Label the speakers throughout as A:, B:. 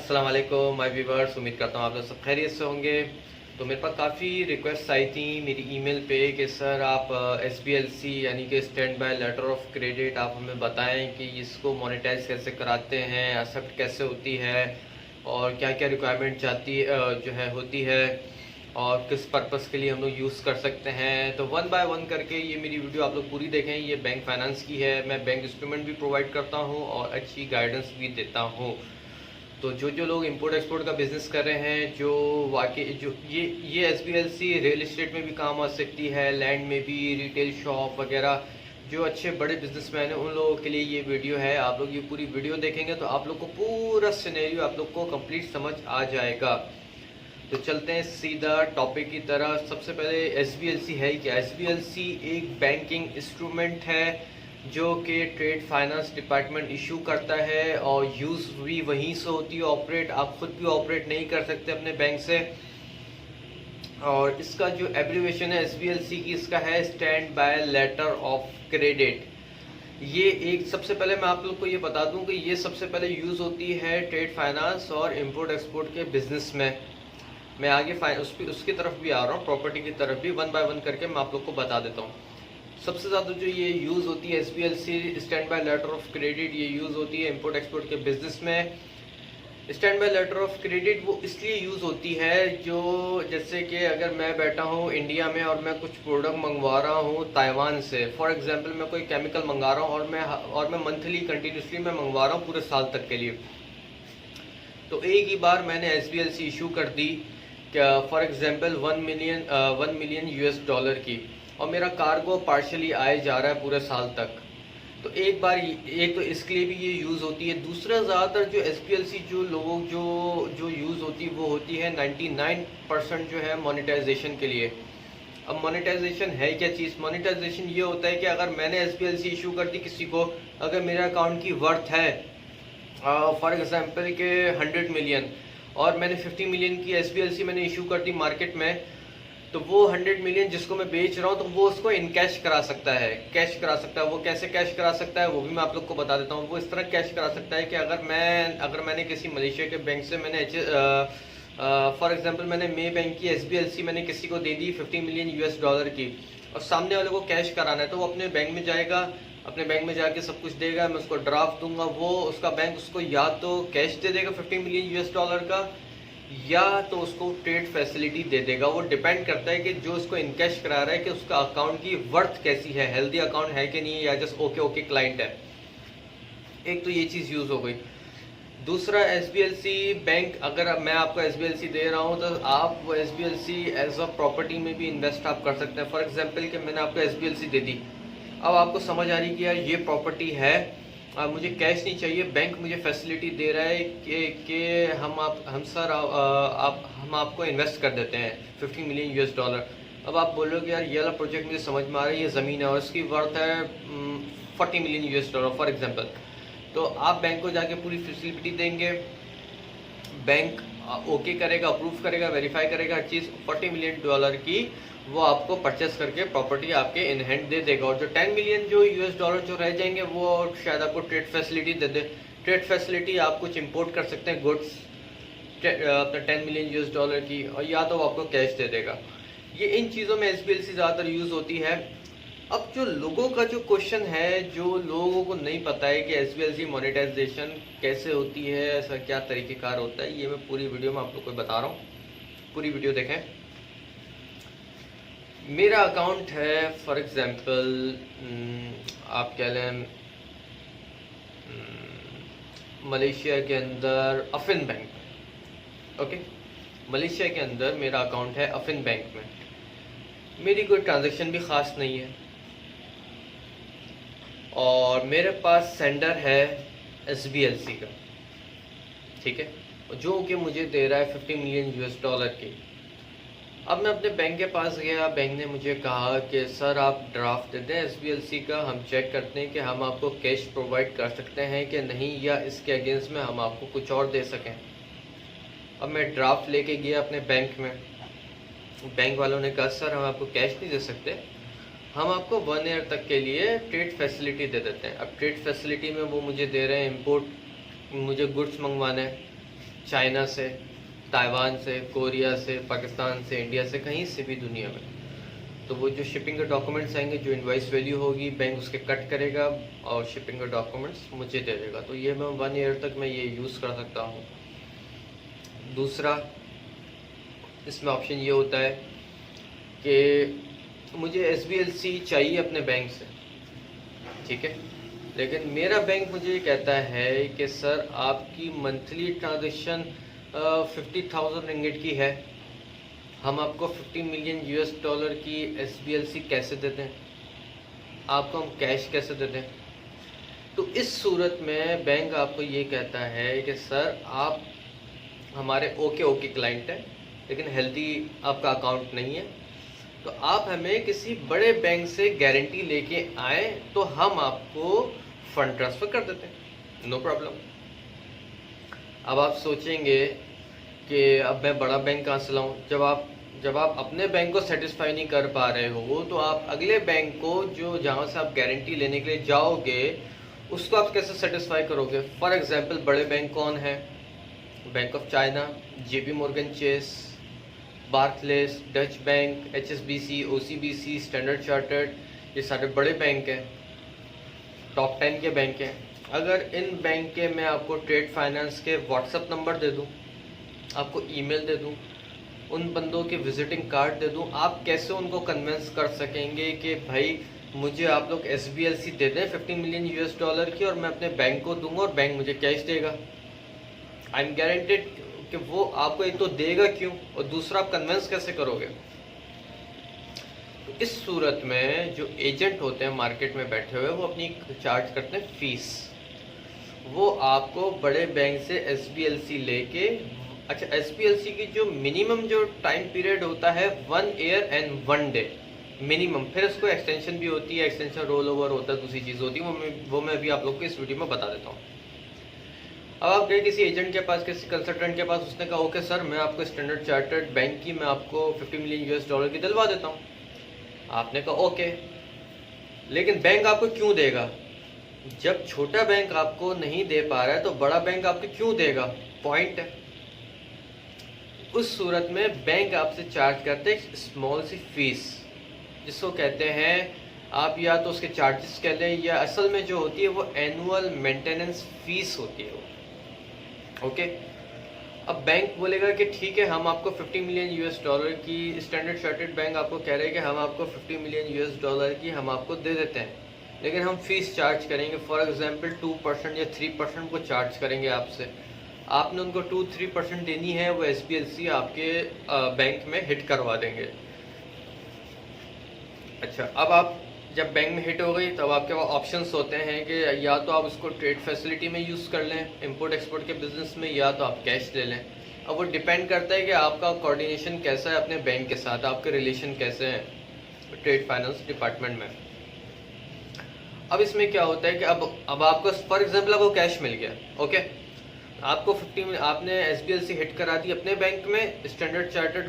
A: अस्सलाम वालेकुम my viewers, उम्मीद करता हूँ आप लोग सब खैरियत से होंगे। तो मेरे पास काफ़ी रिक्वेस्ट आई थी मेरी ईमेल पे कि सर आप SBLC यानी कि stand by letter of credit आप हमें बताएं कि इसको मोनेटाइज कैसे कराते हैं, एक्सेप्ट कैसे होती है और क्या क्या रिक्वायरमेंट जो है होती है और किस पर्पस के लिए हम लोग यूज़ कर सकते हैं। तो वन बाय वन करके ये मेरी वीडियो आप लोग पूरी देखें। ये बैंक फाइनेंस की है, मैं बैंक इंस्ट्रूमेंट भी प्रोवाइड करता हूँ और अच्छी गाइडेंस भी देता हूँ। तो जो लोग इंपोर्ट एक्सपोर्ट का बिज़नेस कर रहे हैं, जो वाकई जो ये SBLC रियल इस्टेट में भी काम आ सकती है, लैंड में भी, रिटेल शॉप वगैरह, जो अच्छे बड़े बिजनेसमैन हैं उन लोगों के लिए ये वीडियो है। आप लोग ये पूरी वीडियो देखेंगे तो आप लोग को पूरा सिनेरियो आप लोग को कंप्लीट समझ आ जाएगा। तो चलते हैं सीधा टॉपिक की तरह। सबसे पहले SBLC है क्या? SBLC एक बैंकिंग इंस्ट्रूमेंट है जो कि ट्रेड फाइनेंस डिपार्टमेंट इशू करता है और यूज़ भी वहीं से होती है, ऑपरेट आप खुद भी ऑपरेट नहीं कर सकते अपने बैंक से। और इसका जो एब्रीवेशन है SBLC की, इसका है stand by letter of credit. ये एक सबसे पहले मैं आप लोग को ये बता दूं कि ये सबसे पहले यूज़ होती है ट्रेड फाइनेंस और इंपोर्ट एक्सपोर्ट के बिजनेस में। मैं आगे उसकी तरफ भी आ रहा हूँ, प्रॉपर्टी की तरफ भी वन बाय वन करके मैं आप लोग को बता देता हूँ। सबसे ज़्यादा जो ये यूज़ होती है SBLC stand by letter of credit, ये यूज़ होती है इंपोर्ट एक्सपोर्ट के बिजनेस में। Stand by letter of credit वो इसलिए यूज़ होती है जो जैसे कि अगर मैं बैठा हूँ इंडिया में और मैं कुछ प्रोडक्ट मंगवा रहा हूँ ताइवान से, फॉर एग्जांपल मैं कोई केमिकल मंगा रहा हूँ और मैं मंथली कंटिन्यूसली मैं मंगवा रहा हूँ पूरे साल तक के लिए। तो एक ही बार मैंने SBLC इशू कर दी, क्या for example 1 million US dollar की, और मेरा कार्गो पार्शली आए जा रहा है पूरे साल तक। तो एक बार एक तो इसके लिए भी ये यूज़ होती है। दूसरा, ज़्यादातर जो SBLC जो लोग जो यूज़ होती है वो होती है 99% जो है मोनेटाइजेशन के लिए। अब मोनेटाइजेशन है क्या चीज़? मोनेटाइजेशन ये होता है कि अगर मैंने SBLC इशू कर दी किसी को, अगर मेरे अकाउंट की वर्थ है फॉर एग्जांपल के 100 मिलियन और मैंने 50 मिलियन की SBLC मैंने इशू कर दी मार्केट में, तो वो 100 मिलियन जिसको मैं बेच रहा हूँ तो वो उसको इन कैश करा सकता है, कैश करा सकता है। वो कैसे कैश करा सकता है वो भी मैं आप लोग को बता देता हूँ। वो इस तरह कैश करा सकता है कि अगर मैंने किसी मलेशिया के बैंक से मैंने फॉर एग्जांपल मैंने मे बैंक की SBLC मैंने किसी को दे दी 50 मिलियन US डॉलर की, और सामने वाले को कैश कराना है तो वो अपने बैंक में जाएगा, अपने बैंक में जाके सब कुछ देगा, मैं उसको ड्राफ्ट दूंगा, वो उसका बैंक उसको या तो कैश दे देगा 50 मिलियन US डॉलर का, या तो उसको ट्रेड फैसिलिटी दे देगा। वो डिपेंड करता है कि जो उसको इनकैश करा रहा है कि उसका अकाउंट की वर्थ कैसी है, हेल्दी अकाउंट है कि नहीं, या जस्ट ओके क्लाइंट है। एक तो ये चीज़ यूज़ हो गई। दूसरा, SBLC बैंक, अगर मैं आपको SBLC दे रहा हूँ तो आप वो SBLC एज अ प्रॉपर्टी में भी इन्वेस्ट आप कर सकते हैं। फॉर एग्जाम्पल कि मैंने आपको SBLC दे दी, अब आपको समझ आ रही कि यार ये प्रॉपर्टी है, मुझे कैश नहीं चाहिए, बैंक मुझे फैसिलिटी दे रहा है कि हम आपको इन्वेस्ट कर देते हैं 50 मिलियन US डॉलर। अब आप बोलोगे यार ये वाला प्रोजेक्ट मुझे समझ में आ रहा है, ये ज़मीन है और इसकी वर्थ है 40 million US dollar for example. तो आप बैंक को जाके पूरी फैसिलिटी देंगे, बैंक ओके करेगा, अप्रूव करेगा, वेरीफाई करेगा हर चीज़, 40 मिलियन डॉलर की वो आपको परचेस करके प्रॉपर्टी आपके इन हैंड दे देगा। और जो 10 मिलियन जो US डॉलर जो रह जाएंगे वो शायद आपको ट्रेड फैसिलिटी दे दे। ट्रेड फैसिलिटी आप कुछ इंपोर्ट कर सकते हैं गुड्स अपने 10 मिलियन US डॉलर की, और या तो वो आपको कैश दे देगा। ये इन चीज़ों में SBLC ज़्यादातर यूज़ होती है। अब जो लोगों का जो क्वेश्चन है, जो लोगों को नहीं पता है कि SBLC मोनेटाइजेशन कैसे होती है, ऐसा क्या तरीक़ेकार होता है, ये मैं पूरी वीडियो में आप लोग को बता रहा हूँ। पूरी वीडियो देखें। मेरा अकाउंट है फॉर एग्जांपल आप कह लें मलेशिया के अंदर अफिन बैंक में, ओके, मलेशिया के अंदर मेरा अकाउंट है अफिन बैंक में। मेरी कोई ट्रांजैक्शन भी ख़ास नहीं है और मेरे पास सेंडर है SBLC का, ठीक है, जो कि मुझे दे रहा है 50 मिलियन US डॉलर की। अब मैं अपने बैंक के पास गया, बैंक ने मुझे कहा कि सर आप ड्राफ्ट दे दें SBLC का, हम चेक करते हैं कि हम आपको कैश प्रोवाइड कर सकते हैं कि नहीं, या इसके अगेंस्ट में हम आपको कुछ और दे सकें। अब मैं ड्राफ्ट लेके गया अपने बैंक में, बैंक वालों ने कहा सर हम आपको कैश नहीं दे सकते, हम आपको 1 ईयर तक के लिए ट्रेड फैसिलिटी दे देते हैं। अब ट्रेड फैसिलिटी में वो मुझे दे रहे हैं इंपोर्ट, मुझे गुड्स मंगवाने हैं, चाइना से, ताइवान से, कोरिया से, पाकिस्तान से, इंडिया से, कहीं से भी दुनिया में। तो वो जो शिपिंग के डॉक्यूमेंट्स आएंगे, जो इनवॉइस वैल्यू होगी, बैंक उसके कट करेगा और शिपिंग के डॉक्यूमेंट्स मुझे दे देगा। तो ये मैं 1 ईयर तक मैं ये यूज़ कर सकता हूँ। दूसरा, इसमें ऑप्शन ये होता है कि मुझे SBLC चाहिए अपने बैंक से, ठीक है, लेकिन मेरा बैंक मुझे ये कहता है कि सर आपकी मंथली ट्रांजेक्शन 50,000 रिंगिट की है, हम आपको 50 मिलियन US डॉलर की SBLC कैसे दे दें, आपको हम कैश कैसे दे दें। तो इस सूरत में बैंक आपको ये कहता है कि सर आप हमारे ओके क्लाइंट हैं, लेकिन हेल्दी आपका अकाउंट नहीं है, तो आप हमें किसी बड़े बैंक से गारंटी लेके आए तो हम आपको फंड ट्रांसफ़र कर देते हैं, नो प्रॉब्लम। अब आप सोचेंगे कि अब मैं बड़ा बैंक कहाँ से लाऊं। जब आप अपने बैंक को सेटिस्फाई नहीं कर पा रहे हो तो आप अगले बैंक को जो जहाँ से आप गारंटी लेने के लिए जाओगे उसको आप कैसे सेटिस्फाई करोगे। फॉर एग्जांपल बड़े बैंक कौन है? Bank of China, JP Morgan Chase, Barclays, Deutsche Bank, HSBC, OCBC, Standard Chartered, ये सारे बड़े बैंक हैं, टॉप 10 के बैंक हैं। अगर इन बैंक के मैं आपको ट्रेड फाइनेंस के व्हाट्सएप नंबर दे दूं, आपको ईमेल दे दूं, उन बंदों के विजिटिंग कार्ड दे दूं, आप कैसे उनको कन्विंस कर सकेंगे कि भाई मुझे आप लोग SBLC दे दें 50 मिलियन US डॉलर की और मैं अपने बैंक को दूंगा और बैंक मुझे कैश देगा। आई एम गारंटेड कि वो आपको एक तो देगा क्यों और दूसरा आप कन्विंस कैसे करोगे। तो इस सूरत में जो एजेंट होते हैं मार्केट में बैठे हुए वो अपनी चार्ज करते हैं फीस। वो आपको बड़े बैंक से SBLC लेके, अच्छा SBLC की जो मिनिमम जो टाइम पीरियड होता है 1 ईयर एंड 1 डे मिनिमम, फिर उसको एक्सटेंशन भी होती है, एक्सटेंशन रोल ओवर होता है, दूसरी चीज़ होती है, वो मैं अभी आप लोग को इस वीडियो में बता देता हूँ। अब आप गए किसी एजेंट के पास, किसी कंसल्टेंट के पास, उसने कहा ओके सर मैं आपको स्टैंडर्ड चार्टर्ड बैंक की मैं आपको 50 मिलियन US डॉलर की दिलवा देता हूँ। आपने कहा ओके, लेकिन बैंक आपको क्यों देगा? जब छोटा बैंक आपको नहीं दे पा रहा है तो बड़ा बैंक आपको क्यों देगा? पॉइंट है। उस सूरत में बैंक आपसे चार्ज करते हैं स्मॉल सी फीस, जिसको कहते हैं आप या तो उसके चार्जेस कह लें या असल में जो होती है वो एनुअल मेंटेनेंस फीस होती है वो, ओके। अब बैंक बोलेगा कि ठीक है हम आपको 50 मिलियन US डॉलर की, स्टैंडर्ड चार्टर्ड बैंक आपको कह रहे हैं कि हम आपको 50 मिलियन US डॉलर की हम आपको दे देते हैं, लेकिन हम फीस चार्ज करेंगे फॉर एग्जांपल 2% या 3% को चार्ज करेंगे आपसे। आपने उनको 2-3% देनी है, वो SBLC आपके बैंक में हिट करवा देंगे। अच्छा, अब आप जब बैंक में हिट हो गई तब आपके पास ऑप्शंस होते हैं कि या तो आप उसको ट्रेड फैसिलिटी में यूज़ कर लें इंपोर्ट एक्सपोर्ट के बिजनेस में, या तो आप कैश ले लें। अब वो डिपेंड करता है कि आपका कोऑर्डिनेशन कैसा है अपने बैंक के साथ, आपके रिलेशन कैसे हैं ट्रेड फाइनेंस डिपार्टमेंट में। अब इसमें क्या होता है कि अब आपको फॉर एग्जाम्पल आपको कैश मिल गया, ओके, आपको 50 आपने SBLC हिट करा दी अपने बैंक में, स्टैंडर्ड चार्टर्ड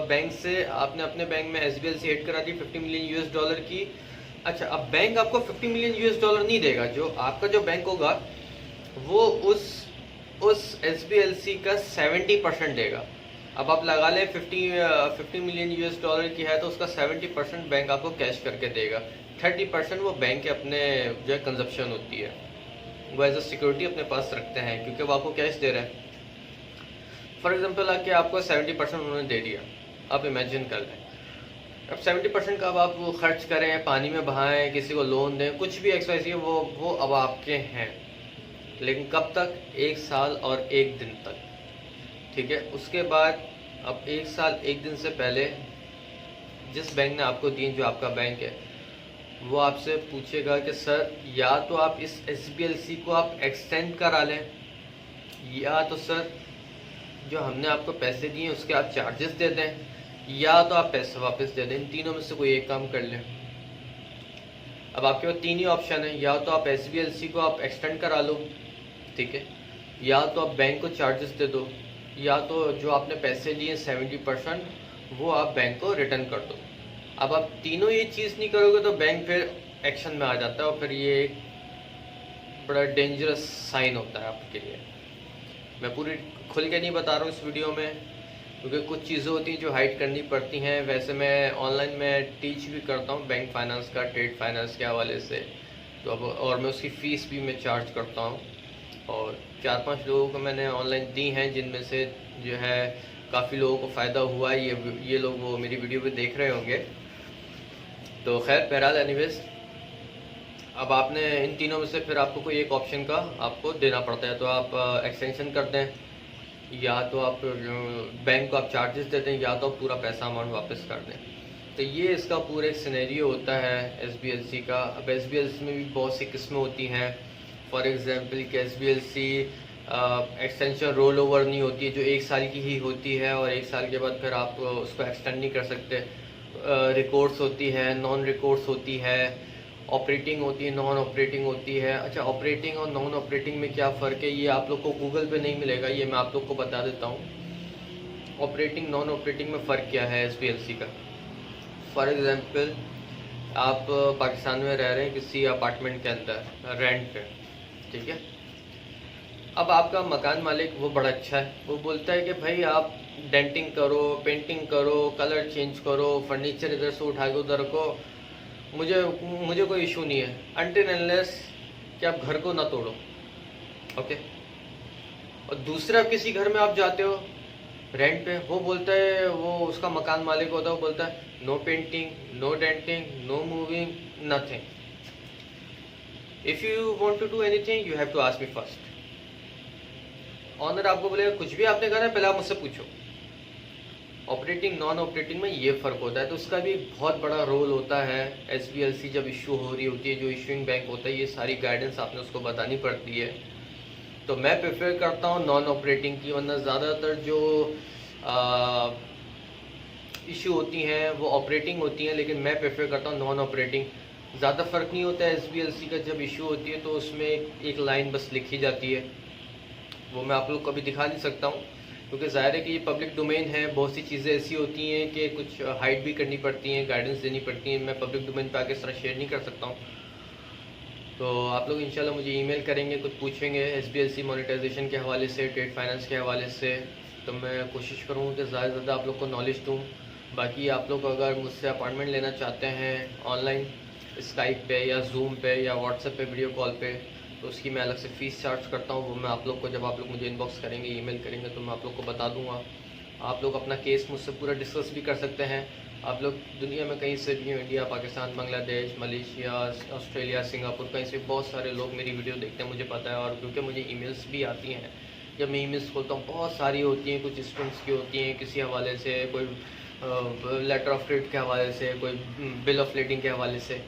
A: बैंक से आपने अपने बैंक में SBLC हिट करा दी 50 मिलियन US डॉलर की। अच्छा, अब बैंक आपको 50 मिलियन US डॉलर नहीं देगा, जो आपका जो बैंक होगा वो उस SBLC का 70% देगा। अब आप लगा लें 50 मिलियन US डॉलर की है तो उसका 70% बैंक आपको कैश करके देगा, 30% वो बैंक के अपने जो है कंजप्शन होती है, वो एज अ सिक्योरिटी अपने पास रखते हैं क्योंकि वो आपको कैश दे रहा है। फॉर एग्जांपल आके आपको 70% उन्होंने दे दिया, आप इमेजिन कर लें। अब 70% का अब आप वो खर्च करें, पानी में बहाएं, किसी को लोन दें, कुछ भी XYZ, वो अब आपके हैं, लेकिन कब तक? 1 साल और 1 दिन तक, ठीक है। उसके बाद अब 1 साल 1 दिन से पहले जिस बैंक ने आपको दी, जो आपका बैंक है, वो आपसे पूछेगा कि सर या तो आप इस SBLC को आप एक्सटेंड करा लें, या तो सर जो हमने आपको पैसे दिए उसके आप चार्जेस दे दें, या तो आप पैसे वापस दे दें। इन तीनों में से कोई एक काम कर लें। अब आपके पास 3 ही ऑप्शन है, या तो आप SBLC को आप एक्सटेंड करा लो, ठीक है, या तो आप बैंक को चार्जेस दे दो, या तो जो आपने पैसे लिए 70% वो आप बैंक को रिटर्न कर दो। अब आप तीनों ये चीज़ नहीं करोगे तो बैंक फिर एक्शन में आ जाता है और फिर ये एक बड़ा डेंजरस साइन होता है आपके लिए। मैं पूरी खुल के नहीं बता रहा हूँ इस वीडियो में, क्योंकि कुछ चीज़ें होती हैं जो हाइड करनी पड़ती हैं। वैसे मैं ऑनलाइन में टीच भी करता हूँ बैंक फाइनेंस का, ट्रेड फाइनेंस के हवाले से, तो अब और मैं उसकी फ़ीस भी मैं चार्ज करता हूँ। और 4-5 लोगों को मैंने ऑनलाइन दी हैं, जिनमें से जो है काफ़ी लोगों को फ़ायदा हुआ है। ये लोग वो मेरी वीडियो पे देख रहे होंगे। तो खैर बहरहाल एनीवेज, अब आपने इन तीनों में से फिर आपको कोई एक ऑप्शन का आपको देना पड़ता है। तो आप एक्सटेंशन कर दें, या तो आप बैंक को आप चार्जेस दे दें, या तो आप पूरा पैसा अमाउंट वापस कर दें। तो ये इसका पूरा एक सिनेरियो होता है SBLC का। अब SBLC में भी बहुत सी किस्में होती हैं। फॉर एग्जांपल कि SBLC एक्सटेंशन रोल ओवर नहीं होती है, जो 1 साल की ही होती है, और 1 साल के बाद फिर आप उसको एक्सटेंड नहीं कर सकते। रिकॉर्ड्स होती है, नॉन रिकॉर्ड्स होती है, ऑपरेटिंग होती है, नॉन ऑपरेटिंग होती है। अच्छा, ऑपरेटिंग और नॉन ऑपरेटिंग में क्या फ़र्क है, ये आप लोग को गूगल पे नहीं मिलेगा, ये मैं आप लोग को बता देता हूँ। ऑपरेटिंग नॉन ऑपरेटिंग में फ़र्क क्या है SBLC का। फॉर एग्जांपल, आप पाकिस्तान में रह रहे हैं किसी अपार्टमेंट के अंदर रेंट पे, ठीक है। अब आपका मकान मालिक वो बड़ा अच्छा है, वो बोलता है कि भाई आप डेंटिंग करो, पेंटिंग करो, कलर चेंज करो, फर्नीचर इधर से उठा के उधर रखो, मुझे कोई इशू नहीं है, अनटिल अनलेस कि आप घर को ना तोड़ो, ओके। और दूसरा किसी घर में आप जाते हो रेंट पे, वो बोलता है, वो उसका मकान मालिक होता है, वो बोलता है no painting, no denting, no moving, nothing. If you want to do anything you have to ask me first. Owner आपको बोलेगा कुछ भी आपने करना है पहले आप मुझसे पूछो। ऑपरेटिंग नॉन ऑपरेटिंग में ये फ़र्क होता है। तो उसका भी बहुत बड़ा रोल होता है। SBLC जब इशू हो रही होती है, जो इशूइंग बैंक होता है, ये सारी गाइडेंस आपने उसको बतानी पड़ती है। तो मैं प्रेफर करता हूँ नॉन ऑपरेटिंग की, वरना ज़्यादातर जो इशू होती हैं वो ऑपरेटिंग होती हैं, लेकिन मैं प्रेफर करता हूँ नॉन ऑपरेटिंग। ज़्यादा फ़र्क नहीं होता है। SBLC का जब इशू होती है तो उसमें एक लाइन बस लिखी जाती है, वो मैं आप लोग को अभी दिखा नहीं सकता हूँ, क्योंकि ज़ाहिर है कि ये पब्लिक डोमेन है। बहुत सी चीज़ें ऐसी होती हैं कि कुछ हाइड भी करनी पड़ती हैं, गाइडेंस देनी पड़ती हैं, मैं पब्लिक डोमेन पे आके इस तरह शेयर नहीं कर सकता हूँ। तो आप लोग इंशाल्लाह मुझे ईमेल करेंगे, कुछ पूछेंगे SBLC मोनेटाइजेशन के हवाले से, ट्रेड फाइनेंस के हवाले से, तो मैं कोशिश करूँगा कि ज़्यादा से ज़्यादा आप लोग को नॉलेज दूँ। बाकी आप लोग अगर मुझसे अपॉइंटमेंट लेना चाहते हैं ऑनलाइन, स्काइप पे या जूम पे या व्हाट्सएप पे वीडियो कॉल पे, तो उसकी मैं अलग से फ़ीस चार्ज करता हूँ। वो मैं आप लोग को, जब आप लोग मुझे इनबॉक्स करेंगे, ईमेल करेंगे, तो मैं आप लोग को बता दूँगा। आप लोग अपना केस मुझसे पूरा डिस्कस भी कर सकते हैं। आप लोग दुनिया में कहीं से भी हो, India, Pakistan, Bangladesh, Malaysia, Australia, Singapore, कहीं से बहुत सारे लोग मेरी वीडियो देखते हैं, मुझे पता है। और क्योंकि मुझे ईमेल्स भी आती हैं, जब मैं ईमेल्स खोलता हूँ बहुत सारी होती हैं, कुछ स्टूडेंट्स की होती हैं किसी हवाले से, कोई लेटर ऑफ क्रेडिट के हवाले से, कोई बिल ऑफ लेडिंग के हवाले से।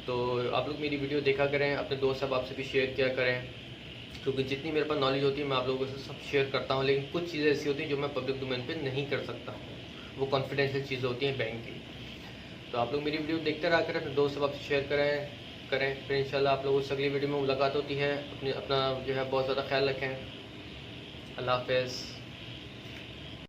A: तो आप लोग मेरी वीडियो देखा करें, अपने दोस्त साहब आपसे भी शेयर किया करें, क्योंकि जितनी मेरे पास नॉलेज होती है मैं आप लोगों से सब शेयर करता हूँ। लेकिन कुछ चीज़ें ऐसी होती हैं जो मैं पब्लिक डोमेन पे नहीं कर सकता, वो कॉन्फिडेंशियल चीज़ें होती हैं बैंक की। तो आप लोग मेरी वीडियो देखते रहा करें, अपने दोस्त साहब आपसे शेयर करें। फिर इंशाल्लाह आप लोगों से अगली वीडियो में मुलाकात होती है। अपना जो है बहुत ज़्यादा ख्याल रखें। अल्लाह हाफ़िज़।